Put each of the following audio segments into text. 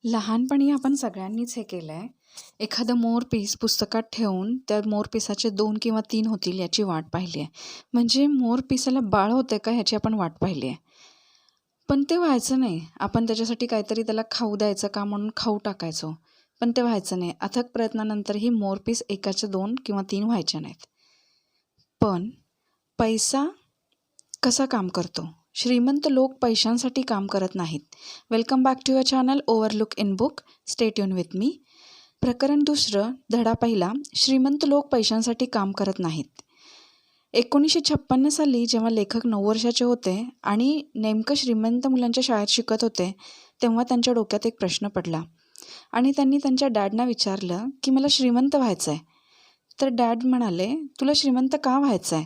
लहानपणी आपण सगळ्यांनीच हे केलं आहे. एखादं मोरपीस पुस्तकात ठेवून त्या मोरपिसाचे 2 किंवा 3 होतील याची वाट पाहिली आहे. म्हणजे मोरपिसाला बाळ होतं का ह्याची आपण वाट पाहिली आहे. पण ते व्हायचं नाही. आपण त्याच्यासाठी काहीतरी त्याला खाऊ द्यायचं का म्हणून खाऊ टाकायचो. पण ते व्हायचं नाही. अथक प्रयत्नानंतरही मोरपीस एकाचे 2 किंवा 3 व्हायचे नाहीत. पण पैसा कसा काम करतो? श्रीमंत लोक पैशांसाठी काम करत नाहीत. Welcome back to your channel overlook in book. Stay tune with me. प्रकरण 2, धडा पहिला. श्रीमंत लोक पैशांसाठी काम करत नाहीत. 1956 साली जेव्हा लेखक 9 वर्षाचे होते आणि नेमकं श्रीमंत मुलांच्या शाळेत शिकत होते, तेव्हा त्यांच्या डोक्यात एक प्रश्न पडला आणि त्यांनी त्यांच्या डॅडना विचारलं की मला श्रीमंत व्हायचं आहे. तर डॅड म्हणाले, तुला श्रीमंत का व्हायचं आहे?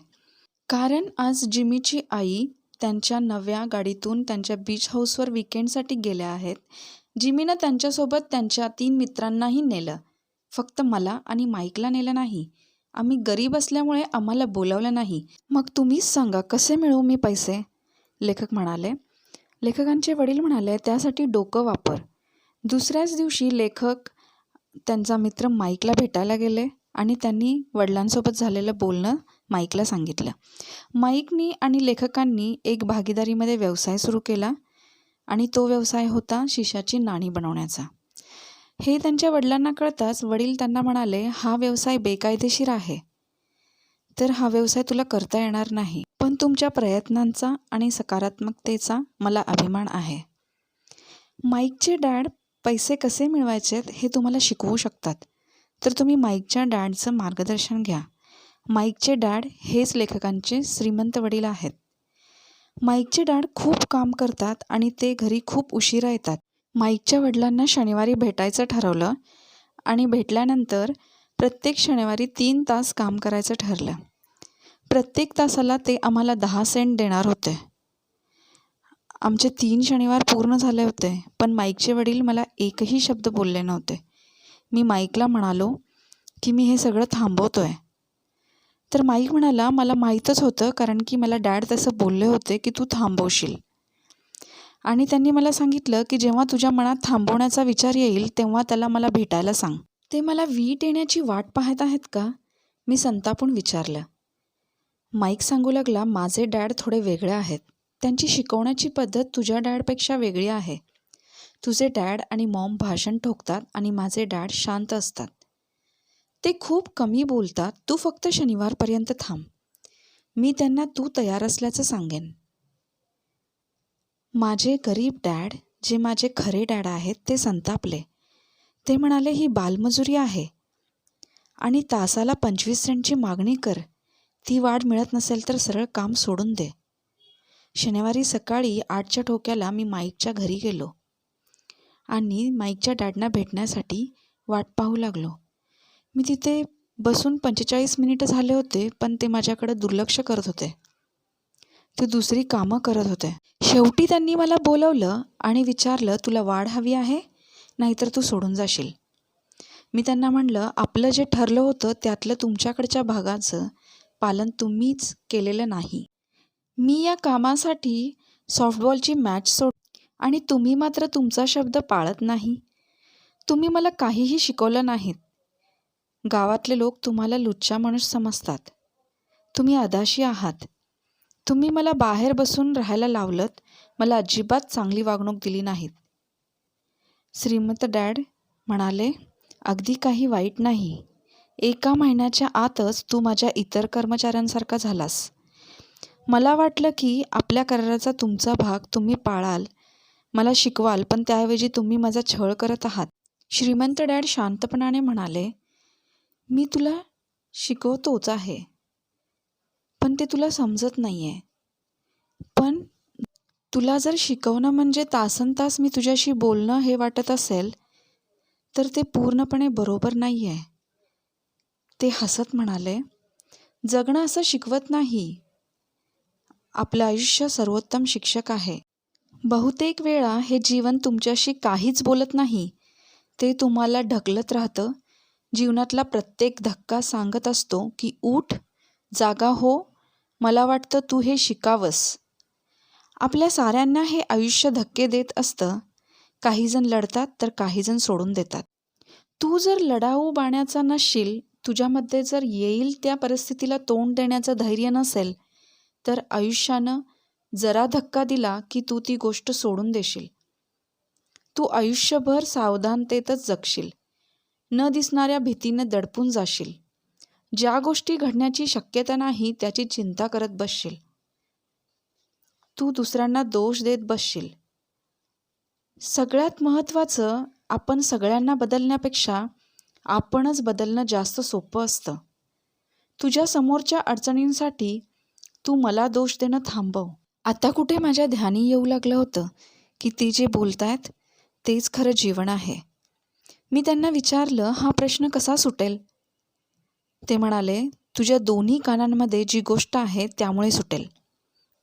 कारण आज जिमीची आई त्यांच्या नव्या गाडीतून त्यांच्या बीच हाऊसवर विकेंडसाठी गेल्या आहेत. जिमीनं त्यांच्यासोबत त्यांच्या 3 मित्रांनाही नेलं. फक्त मला आणि माईकला नेलं नाही. आम्ही गरीब असल्यामुळे आम्हाला बोलावलं नाही. मग तुम्हीच सांगा कसे मिळवू मी पैसे? लेखक म्हणाले. लेखकांचे वडील म्हणाले, त्यासाठी डोकं वापर. दुसऱ्याच दिवशी लेखक त्यांचा मित्र माईकला भेटायला गेले आणि त्यांनी वडिलांसोबत झालेलं बोलणं माईकला सांगितलं. माईकनी आणि लेखकांनी एक भागीदारीमध्ये व्यवसाय सुरू केला आणि तो व्यवसाय होता शिशाची नाणी बनवण्याचा. हे त्यांच्या वडिलांना कळताच वडील त्यांना म्हणाले, हा व्यवसाय बेकायदेशीर आहे, तर हा व्यवसाय तुला करता येणार नाही. पण तुमच्या प्रयत्नांचा आणि सकारात्मकतेचा मला अभिमान आहे. माईकचे डॅड पैसे कसे मिळवायचेत हे तुम्हाला शिकवू शकतात. तर तुम्ही माईकच्या डॅडचं मार्गदर्शन घ्या. माईकचे डॅड हेच लेखकांचे श्रीमंत वडील आहेत. माईकचे डॅड खूप काम करतात आणि ते घरी खूप उशिरा येतात. माईकच्या वडिलांना शनिवारी भेटायचं ठरवलं आणि भेटल्यानंतर प्रत्येक शनिवारी 3 तास काम करायचं ठरलं. प्रत्येक तासाला ते आम्हाला 10 सेंट देणार होते. आमचे 3 शनिवार पूर्ण झाले होते, पण माईकचे वडील मला एकही शब्द बोलले नव्हते. मी माईकला म्हणालो की मी हे सगळं थांबवतोय. तर माईक म्हणाला, मला माहीतच होतं, कारण की मला डॅड तसं बोलले होते की तू थांबवशील. आणि त्यांनी मला सांगितलं की जेव्हा तुझ्या मनात थांबवण्याचा विचार येईल तेव्हा त्याला मला भेटायला सांग. ते मला वीट येण्याची वाट पाहत आहेत का? मी संतापून विचारलं. माईक सांगू लागला, माझे डॅड थोडे वेगळे आहेत. त्यांची शिकवण्याची पद्धत तुझ्या डॅडपेक्षा वेगळी आहे. तुझे डॅड आणि मॉम भाषण ठोकतात आणि माझे डॅड शांत असतात. ते खूप कमी बोलतात. तू फक्त शनिवारपर्यंत थांब. मी त्यांना तू तयार असल्याचं सांगेन. माझे गरीब डॅड, जे माझे खरे डॅड आहेत, ते संतापले. ते म्हणाले, ही बालमजुरी आहे आणि तासाला 25 सेंटची मागणी कर. ती वाढ मिळत नसेल तर सरळ काम सोडून दे. शनिवारी सकाळी 8च्या ठोक्याला मी माईकच्या घरी गेलो आणि माईकच्या डॅडना भेटण्यासाठी वाट पाहू लागलो. मी तिथे बसून 45 मिनिटं झाले होते, पण ते माझ्याकडे दुर्लक्ष करत होते. ते दुसरी कामं करत होते. शेवटी त्यांनी मला बोलवलं आणि विचारलं, तुला वाढ हवी आहे, नाहीतर तू सोडून जाशील. मी त्यांना म्हणलं, आपलं जे ठरलं होतं त्यातलं तुमच्याकडच्या भागाचं पालन तुम्हीच केलेलं नाही. मी या कामासाठी सॉफ्टबॉलची मॅच आणि तुम्ही मात्र तुमचा शब्द पाळत नाही. तुम्ही मला काहीही शिकवलं नाहीत. गावातले लोक तुम्हाला लुच्चा माणूस समजतात. तुम्ही अदाशी आहात. तुम्ही मला बाहेर बसून राहायला लावलंत. मला अजिबात चांगली वागणूक दिली नाहीत. श्रीमंत डॅड म्हणाले, अगदी काही वाईट नाही. 1 महिन्याच्या आतच तू माझ्या इतर कर्मचाऱ्यांसारखा झालास. मला वाटलं की आपल्या कराराचा तुमचा भाग तुम्ही पाळाल, मला शिकवाल, पण त्याऐवजी तुम्ही माझा छळ करत आहात. श्रीमंत डॅड शांतपणाने म्हणाले, मी तुला शिकवतोच आहे, पण ते तुला समजत नाही आहे. पण तुला जर शिकवणं म्हणजे तासनतास मी तुझ्याशी बोलणं हे वाटत असेल, तर ते पूर्णपणे बरोबर नाही आहे. ते हसत म्हणाले, जगणं असं शिकवत नाही. आपलं आयुष्य सर्वोत्तम शिक्षक आहे. बहुतेक वेळा हे जीवन तुमच्याशी काहीच बोलत नाही. ते तुम्हाला ढकलत राहतं. जीवनातला प्रत्येक धक्का सांगत असतो की उठ, जागा हो, मला वाटतं तू हे शिकावंस. आपल्या साऱ्यांना हे आयुष्य धक्के देत असतं काहीजण लढतात तर काहीजण सोडून देतात. तू जर लढाऊ बाण्याचा नसशील, तुझ्यामध्ये जर येईल त्या परिस्थितीला तोंड देण्याचं धैर्य नसेल, तर आयुष्यानं जरा धक्का दिला की तू ती गोष्ट सोडून देशील. तू आयुष्यभर सावधानतेतच जगशील. न दिसणाऱ्या भीतीने दडपून जाशील. ज्या गोष्टी घडण्याची शक्यता नाही त्याची चिंता करत बसशील. तू दुसऱ्यांना दोष देत बसशील. सगळ्यात महत्त्वाचं, आपण सगळ्यांना बदलण्यापेक्षा आपणच बदलणं जास्त सोपं असतं. तुझ्या समोरच्या अडचणींसाठी तू मला दोष देणं थांबव. आता कुठे माझ्या ध्यानी येऊ लागलं होतं की ते जे बोलतायत तेच खरं जीवन आहे. मी त्यांना विचारलं, हा प्रश्न कसा सुटेल? ते म्हणाले, तुझ्या दोन्ही कानांमध्ये जी गोष्ट आहे त्यामुळे सुटेल.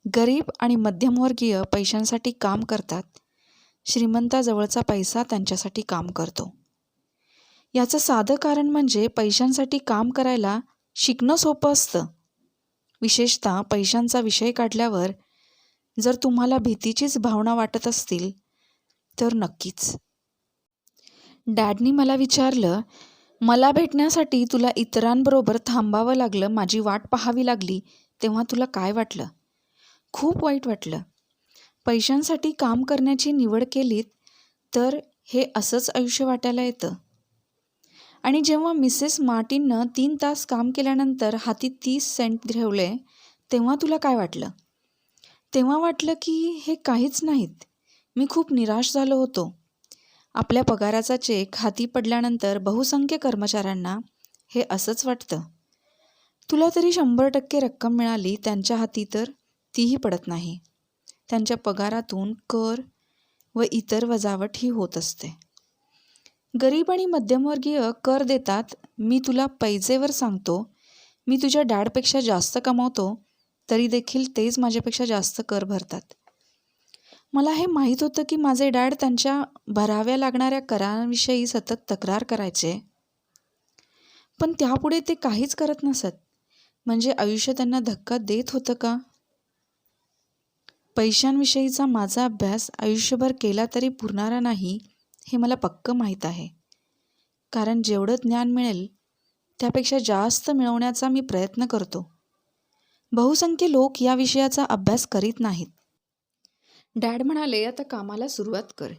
गरीब आणि मध्यमवर्गीय पैशांसाठी काम करतात. श्रीमंताजवळचा पैसा त्यांच्यासाठी काम करतो. याचं साधं कारण म्हणजे पैशांसाठी काम करायला शिकणं सोपं असतं. विशेषतः पैशांचा विषय काढल्यावर जर तुम्हाला भीतीचीच भावना वाटत असतील तर नक्कीच. डॅडनी मला विचारलं, मला भेटण्यासाठी तुला इतरांबरोबर थांबावं लागलं, माझी वाट पाहावी लागली, तेव्हा तुला काय वाटलं? खूप वाईट वाटलं. पैशांसाठी काम करण्याची निवड केलीत तर हे असंच आयुष्य वाटायला येतं. आणि जेव्हा मिसेस मार्टिननं 3 तास काम केल्यानंतर हाती 30 सेंट ठेवले तेव्हा तुला काय वाटलं? तेव्हा वाटलं की हे काहीच नाहीत. मी खूप निराश झालो होतो. आपल्या पगाराचा चेक हाती पडल्यानंतर बहुसंख्य कर्मचाऱ्यांना हे असंच वाटतं. तुला तरी 100% रक्कम मिळाली, त्यांच्या हाती तर तीही पडत नाही. त्यांच्या पगारातून कर व इतर वजावट ही होत असते. गरीब आणि मध्यमवर्गीय कर देतात. मी तुला पैजेवर सांगतो, मी तुझ्या डॅडपेक्षा जास्त कमावतो तरी देखील तेच माझ्यापेक्षा जास्त कर भरतात. मला हे माहीत होतं की माझे डॅड त्यांच्या भराव्या लागणाऱ्या करांविषयी सतत तक्रार करायचे, पण त्यापुढे ते काहीच करत नसत. म्हणजे आयुष्य त्यांना धक्का देत होतं का? पैशांविषयीचा माझा अभ्यास आयुष्यभर केला तरी पुरणारा नाही हे मला पक्कं माहीत आहे. कारण जेवढं ज्ञान मिळेल त्यापेक्षा जास्त मिळवण्याचा मी प्रयत्न करतो. बहुसंख्य लोक या विषयाचा अभ्यास करीत नाहीत. डॅड म्हणाले, आता कामाला सुरुवात कर.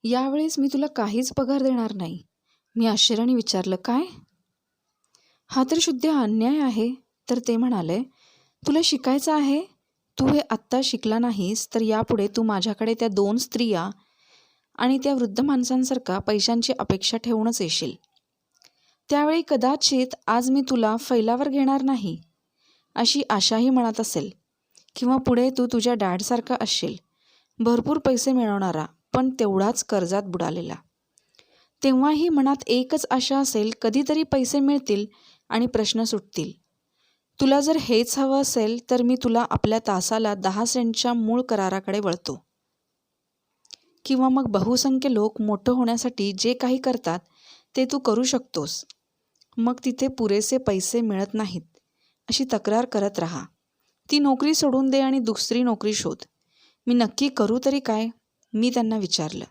यावेळेस मी तुला काहीच पगार देणार नाही. मी आश्चर्याने विचारलं, काय? हा तर शुद्ध अन्याय आहे. तर ते म्हणाले, तुला शिकायचं आहे. तू हे आत्ता शिकला नाहीस तर यापुढे तू माझ्याकडे त्या 2 स्त्रिया आणि त्या वृद्ध माणसांसारखा पैशांची अपेक्षा ठेवूनच येशील. त्यावेळी कदाचित आज मी तुला फैलावर घेणार नाही अशी आशाही मनात असेल, किंवा पुढे तू तुझ्या डॅडसारखा असशील, भरपूर पैसे मिळवणारा पण तेवढाच कर्जात बुडालेला. तेव्हाही मनात एकच आशा असेल, कधीतरी पैसे मिळतील आणि प्रश्न सुटतील. तुला जर हेच हवं असेल तर मी तुला आपल्या तासाला 10 सेंटच्या मूळ कराराकडे वळतो. किंवा मग बहुसंख्य लोक मोठं होण्यासाठी जे काही करतात ते तू करू शकतोस. मग तिथे पुरेसे पैसे मिळत नाहीत अशी तक्रार करत राहा. ती नोकरी सोडून दे आणि दुसरी नोकरी शोध. मी नक्की करू तरी काय? मी त्यांना विचारलं.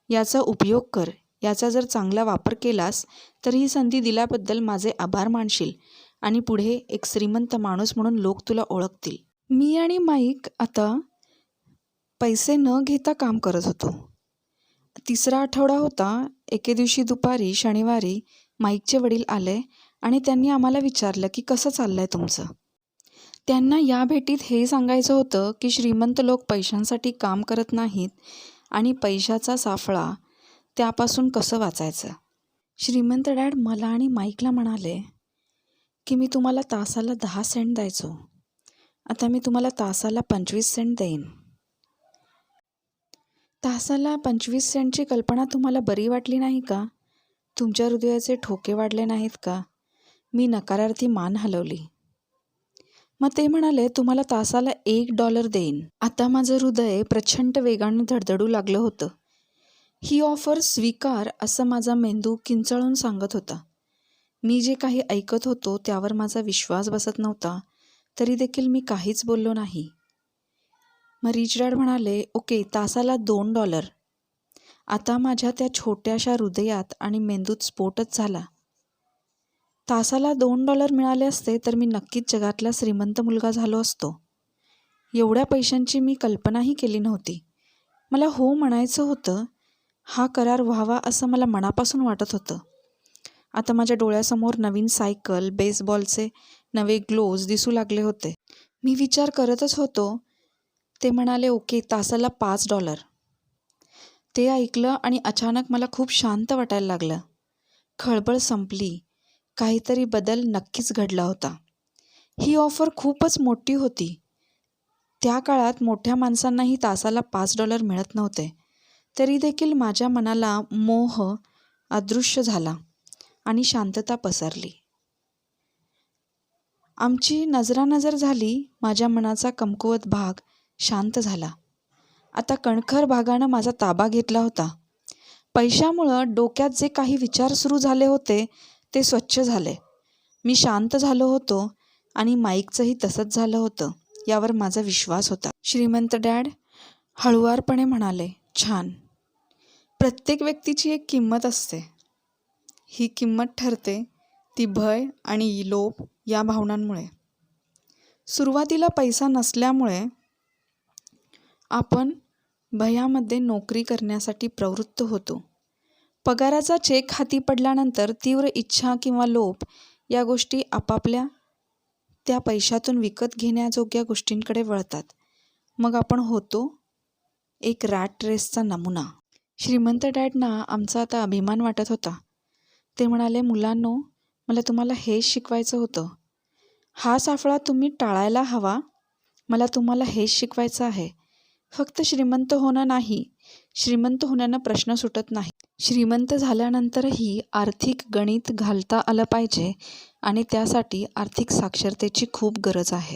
याचा उपयोग कर. याचा जर चांगला वापर केलास तर ही संधी दिल्याबद्दल माझे आभार मानशील आणि पुढे एक श्रीमंत माणूस म्हणून लोक तुला ओळखतील. मी आणि माईक आता पैसे न घेता काम करत होतो. 3रा आठवडा होता. एके दिवशी दुपारी शनिवारी माईकचे वडील आले आणि त्यांनी आम्हाला विचारलं की कसं चाललंय तुमचं. त्यांना या भेटीत हे सांगायचं होतं की श्रीमंत लोक पैशांसाठी काम करत नाहीत आणि पैशाचा साफळा त्यापासून कसं वाचायचं. श्रीमंत डॅड मला आणि माईकला म्हणाले की मी तुम्हाला तासाला 10 सेंट द्यायचो, आता मी तुम्हाला तासाला 25 सेंट देईन. तासाला 25 सेंटची कल्पना तुम्हाला बरी वाटली नाही का? तुमच्या हृदयाचे ठोके वाढले नाहीत का? मी नकारार्थी मान हलवली. मग ते म्हणाले, तुम्हाला तासाला $1 देईन. आता माझं हृदय प्रचंड वेगाने धडधडू लागलं होतं. ही ऑफर स्वीकार असं माझा मेंदू किंचाळून सांगत होता. मी जे काही ऐकत होतो त्यावर माझा विश्वास बसत नव्हता, तरी देखील मी काहीच बोललो नाही. मग रिच डॅड म्हणाले, ओके, तासाला $2. आता माझ्या त्या छोट्याशा हृदयात आणि मेंदूत स्फोटच झाला. तासाला $2 मिळाले असते तर मी नक्कीच जगातला श्रीमंत मुलगा झालो असतो. एवढ्या पैशांची मी कल्पनाही केली नव्हती. मला हो म्हणायचं होतं. हा करार व्हावा असं मला मनापासून वाटत होतं. आता माझ्या डोळ्यासमोर नवीन सायकल, बेसबॉलचे नवे ग्लोव्ज दिसू लागले होते. मी विचार करतच होतो. ते म्हणाले, ओके, तासाला $5. ते ऐकलं आणि अचानक मला खूप शांत वाटायला लागलं. खळबळ संपली. काहीतरी बदल नक्कीच घडला होता. ही ऑफर खूपच मोठी होती. त्या काळात मोठ्या माणसांनाही तासाला $5 मिळत नव्हते. तरी देखील माझ्या मनाला मोह अदृश्य झाला आणि शांतता पसरली. आमची नजरानजर झाली. माझ्या मनाचा कमकुवत भाग शांत झाला. आता कणखर भागानं माझा ताबा घेतला होता. पैशामुळं डोक्यात जे काही विचार सुरू झाले होते ते स्वच्छ झाले. मी शांत झालो होतो आणि माईकचंही तसंच झालं होतं यावर माझा विश्वास होता. श्रीमंत डॅड हळुवारपणे म्हणाले, छान. प्रत्येक व्यक्तीची एक किंमत असते. ही किंमत ठरते ती भय आणि लोभ या भावनांमुळे. सुरुवातीला पैसा नसल्यामुळे आपण भयामध्ये नोकरी करण्यासाठी प्रवृत्त होतो. पगाराचा चेक हाती पडल्यानंतर तीव्र इच्छा किंवा लोभ या गोष्टी आपापल्या त्या पैशातून विकत घेण्याजोग्या गोष्टींकडे वळतात. मग आपण होतो एक रॅट रेसचा नमुना. श्रीमंत डॅडना आमचा आता अभिमान वाटत होता. ते म्हणाले, मुलांनो, मला तुम्हाला हेच शिकवायचं होतं. हा साफळा तुम्ही टाळायला हवा. मला तुम्हाला हेच शिकवायचं आहे. फक्त श्रीमंत होणं नाही, श्रीमंत होण्यानं प्रश्न सुटत नाही. श्रीमंत झाल्यानंतरही आर्थिक गणित घालता आलं पाहिजे आणि त्यासाठी आर्थिक साक्षरतेची खूप गरज आहे.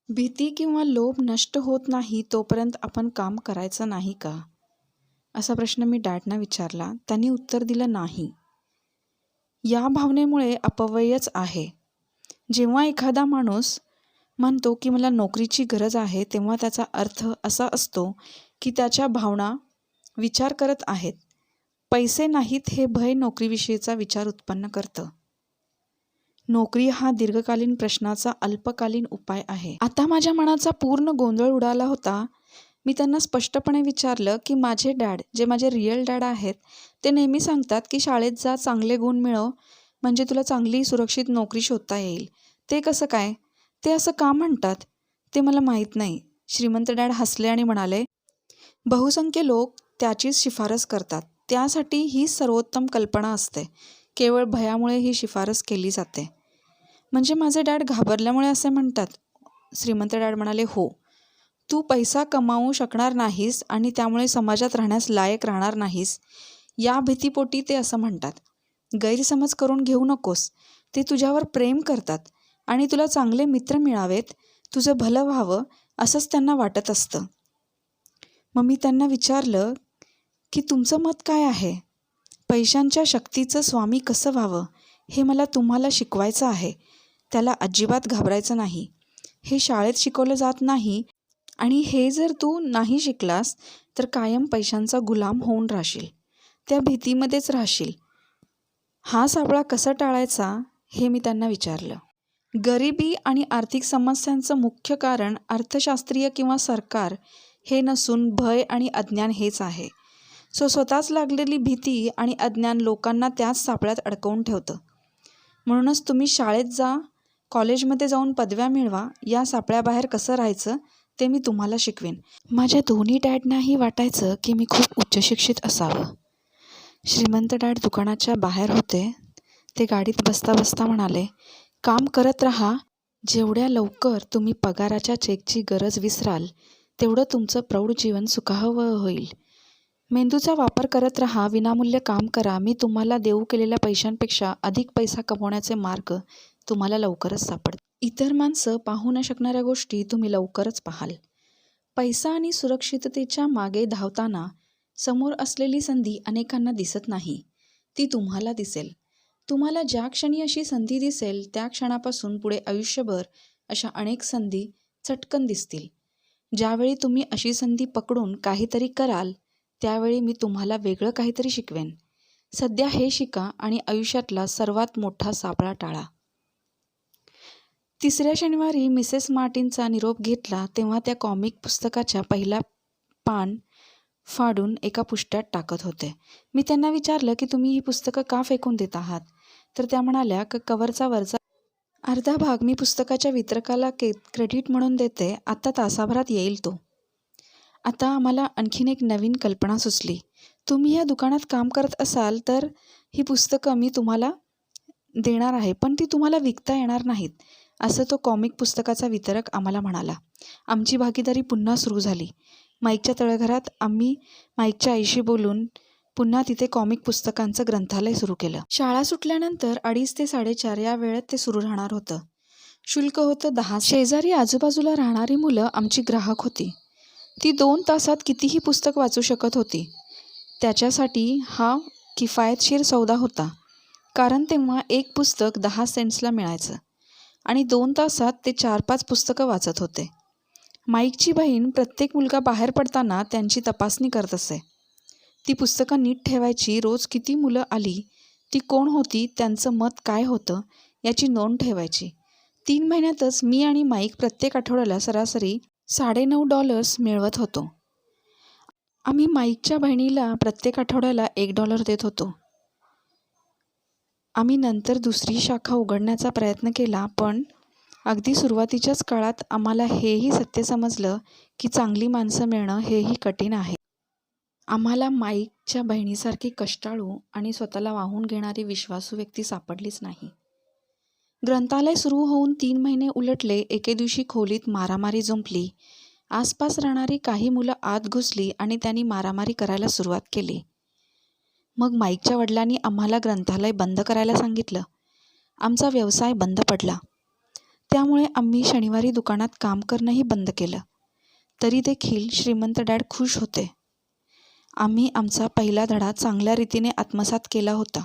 भीती किंवा लोभ नष्ट होत नाही तोपर्यंत आपण काम करायचं नाही का, असा प्रश्न मी डॅडना विचारला. त्यांनी उत्तर दिलं, नाही. या भावनेमुळे अपव्ययच आहे. जेव्हा एखादा माणूस म्हणतो की मला नोकरीची गरज आहे, तेव्हा त्याचा अर्थ असा असतो की त्याच्या भावना विचार करत आहेत. पैसे नाहीत हे भय नोकरीविषयीचा विचार उत्पन्न करतं. नोकरी हा दीर्घकालीन प्रश्नाचा अल्पकालीन उपाय आहे. आता माझ्या मनाचा पूर्ण गोंधळ उडाला होता. मी त्यांना स्पष्टपणे विचारलं की माझे डॅड, जे माझे रिअल डॅड आहेत, ते नेहमी सांगतात की शाळेत जा, चांगले गुण मिळव, म्हणजे तुला चांगली सुरक्षित नोकरी शोधता येईल. ते कसं काय? ते असं का म्हणतात ते मला माहीत नाही. श्रीमंत डॅड हसले आणि म्हणाले, बहुसंख्य लोक त्याचीच शिफारस करतात. त्यासाठी ही सर्वोत्तम कल्पना असते. केवळ भयामुळे ही शिफारस केली जाते. म्हणजे माझे डॅड घाबरल्यामुळे असे म्हणतात? श्रीमंत डॅड म्हणाले, हो. तू पैसा कमावू शकणार नाहीस आणि त्यामुळे समाजात राहण्यास लायक राहणार नाहीस, या भीतीपोटी ते असं म्हणतात. गैरसमज करून घेऊ नकोस. ते तुझ्यावर प्रेम करतात आणि तुला चांगले मित्र मिळावेत, तुझं भलं व्हावं असंच त्यांना वाटत असतं. मग मी त्यांना विचारलं की तुमचं मत काय आहे? पैशांच्या शक्तीचं स्वामी कसं व्हावं हे मला तुम्हाला शिकवायचं आहे. त्याला अजिबात घाबरायचं नाही. हे शाळेत शिकवलं जात नाही आणि हे जर तू नाही शिकलास तर कायम पैशांचा गुलाम होऊन राहशील. त्या भीतीमध्येच राहशील. हा सापळा कसा टाळायचा हे मी त्यांना विचारलं. गरिबी आणि आर्थिक समस्यांचं मुख्य कारण अर्थशास्त्रीय किंवा सरकार हे नसून भय आणि अज्ञान हेच आहे. स्वतःच लागलेली भीती आणि अज्ञान लोकांना त्याच सापळ्यात अडकवून ठेवतं. म्हणूनच तुम्ही शाळेत जा, कॉलेजमध्ये जाऊन पदव्या मिळवा, या सापळ्याबाहेर कसं राहायचं ते मी तुम्हाला शिकवेन. माझ्या दोन्ही डॅडनाही वाटायचं की मी खूप उच्चशिक्षित असावं. श्रीमंत डॅड दुकानाच्या बाहेर होते. ते गाडीत बसता बसता म्हणाले, काम करत राहा. जेवढ्या लवकर तुम्ही पगाराच्या चेकची गरज विसराल तेवढं तुमचं प्रौढ जीवन सुखावं होईल. मेंदूचा वापर करत राहा, विनामूल्य काम करा. मी तुम्हाला देऊ केलेल्या पैशांपेक्षा अधिक पैसा कमवण्याचे मार्ग तुम्हाला लवकरच सापडतील. इतर माणसं पाहू न शकणाऱ्या गोष्टी तुम्ही लवकरच पाहाल. पैसा आणि सुरक्षिततेच्या मागे धावताना समोर असलेली संधी अनेकांना दिसत नाही. ती तुम्हाला दिसेल. तुम्हाला ज्या क्षणी अशी संधी दिसेल त्या क्षणापासून पुढे आयुष्यभर अशा अनेक संधी चटकन दिसतील. ज्यावेळी तुम्ही अशी संधी पकडून काहीतरी कराल त्यावेळी मी तुम्हाला वेगळं काहीतरी शिकवेन. सध्या हे शिका आणि आयुष्यातला सर्वात मोठा सापळा टाळा. तिसऱ्या शनिवारी मिसेस मार्टिनचा निरोप घेतला तेव्हा त्या कॉमिक पुस्तकाच्या पहिला पान फाडून एका पुष्ट्यात टाकत होते. मी त्यांना विचारलं की तुम्ही ही पुस्तकं का फेकून देत आहात? तर त्या म्हणाल्या की कव्हरचा वरचा अर्धा भाग मी पुस्तकाच्या वितरकाला क्रेडिट म्हणून देते. आता तासाभरात येईल तो. आता आम्हाला आणखीन एक नवीन कल्पना सुचली. तुम्ही या दुकानात काम करत असाल तर ही पुस्तकं मी तुम्हाला देणार आहे, पण ती तुम्हाला विकता येणार नाहीत, असं तो कॉमिक पुस्तकाचा वितरक आम्हाला म्हणाला. आमची भागीदारी पुन्हा सुरू झाली. माईकच्या तळघरात आम्ही माईकच्या आईशी बोलून पुन्हा तिथे कॉमिक पुस्तकांचं ग्रंथालय सुरू केलं. शाळा सुटल्यानंतर 2:30 ते 4:30 या वेळेत ते सुरू राहणार होतं. शुल्क होतं 10. शेजारी आजूबाजूला राहणारी मुलं आमची ग्राहक होती. ती 2 तासात कितीही पुस्तक वाचू शकत होती. त्याच्यासाठी हा किफायतशीर सौदा होता, कारण तेव्हा एक पुस्तक 10 सेंट्सला मिळायचं आणि 2 तासात ते 4-5 पुस्तकं वाचत होते. माईकची बहीण प्रत्येक मुलगा बाहेर पडताना त्यांची तपासणी करत असे. ती पुस्तकं नीट ठेवायची, रोज किती मुलं आली, ती कोण होती, त्यांचं मत काय होतं याची नोंद ठेवायची. 3 महिन्यातच मी आणि माईक प्रत्येक आठवड्याला सरासरी $9.5 मिळवत होतो. आम्ही माईकच्या बहिणीला प्रत्येक आठवड्याला $1 देत होतो. आम्ही नंतर दुसरी शाखा उघडण्याचा प्रयत्न केला, पण अगदी सुरुवातीच्याच काळात आम्हाला हेही सत्य समजलं की चांगली माणसं मिळणं हेही कठीण आहे. आम्हाला माईकच्या बहिणीसारखी कष्टाळू आणि स्वतःला वाहून घेणारी विश्वासू व्यक्ती सापडलीच नाही. ग्रंथालय सुरू होऊन 3 महिने उलटले. एके दिवशी खोलीत मारामारी जुंपली. आसपास राहणारी काही मुलं आत घुसली आणि त्यांनी मारामारी करायला सुरुवात केली. मग माईकच्या वडिलांनी आम्हाला ग्रंथालय बंद करायला सांगितलं. आमचा व्यवसाय बंद पडला. त्यामुळे आम्ही शनिवारी दुकानात काम करणंही बंद केलं. तरी देखील श्रीमंत डॅड खुश होते. आम्ही आमचा पहिला धडा चांगल्या रीतीने आत्मसात केला होता.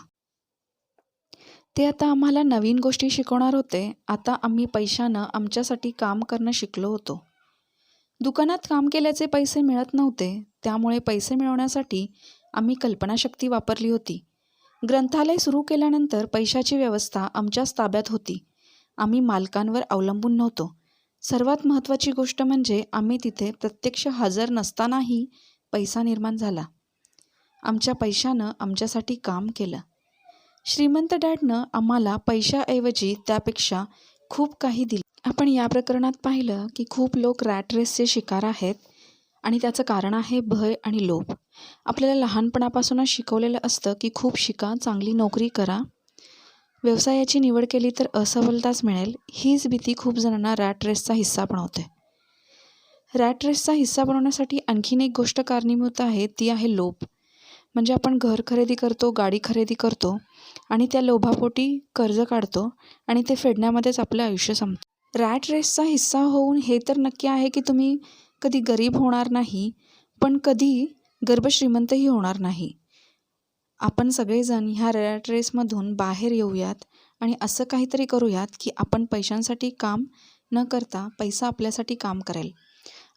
ते आता आम्हाला नवीन गोष्टी शिकवणार होते. आता आम्ही पैशानं आमच्यासाठी काम करणं शिकलो होतो. दुकानात काम केल्याचे पैसे मिळत नव्हते, त्यामुळे पैसे मिळवण्यासाठी आम्ही कल्पनाशक्ती वापरली होती. ग्रंथालय सुरू केल्यानंतर पैशाची व्यवस्था आमच्याच ताब्यात होती. आम्ही मालकांवर अवलंबून नव्हतो. सर्वात महत्त्वाची गोष्ट म्हणजे आम्ही तिथे प्रत्यक्ष हजर नसतानाही पैसा निर्माण झाला. आमच्या पैशानं आमच्यासाठी काम केलं. श्रीमंत डॅडनं आम्हाला पैशाऐवजी त्यापेक्षा खूप काही दिलं. आपण या प्रकरणात पाहिलं की खूप लोक रॅट रेसचे शिकार आहेत आणि त्याचं कारण आहे भय आणि लोभ. आपल्याला लहानपणापासूनच शिकवलेलं असतं की खूप शिका, चांगली नोकरी करा, व्यवसायाची निवड केली तर असफलताच मिळेल. हीच भीती खूप जणांना रॅट रेसचा हिस्सा बनवते. रॅट रेसचा हिस्सा बनवण्यासाठी आणखीन एक गोष्ट कारणीभूत आहे, ती आहे लोभ. म्हणजे आपण घर खरेदी करतो, गाडी खरेदी करतो आणि त्या लोभापोटी कर्ज काढतो आणि ते फेडण्यामध्येच आपलं आयुष्य संपतं. रॅट रेसचा हिस्सा होऊन हे तर नक्की आहे की तुम्ही कधी गरीब होणार नाही, पण कधी गर्भश्रीमंतही होणार नाही. आपण सगळेजण ह्या रॅट रेसमधून बाहेर येऊयात आणि असं काहीतरी करूयात की आपण पैशांसाठी काम न करता पैसा आपल्यासाठी काम करेल.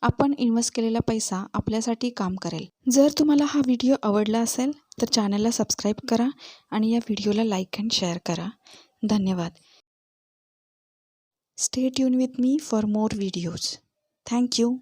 आपण इन्व्हेस्ट केलेला पैसा आपल्यासाठी काम करेल. जर तुम्हाला हा व्हिडिओ आवडला असेल तर चॅनलला सबस्क्राईब करा आणि या व्हिडिओला लाईक अँड शेअर करा. धन्यवाद. Stay tune with me for more videos. Thank you.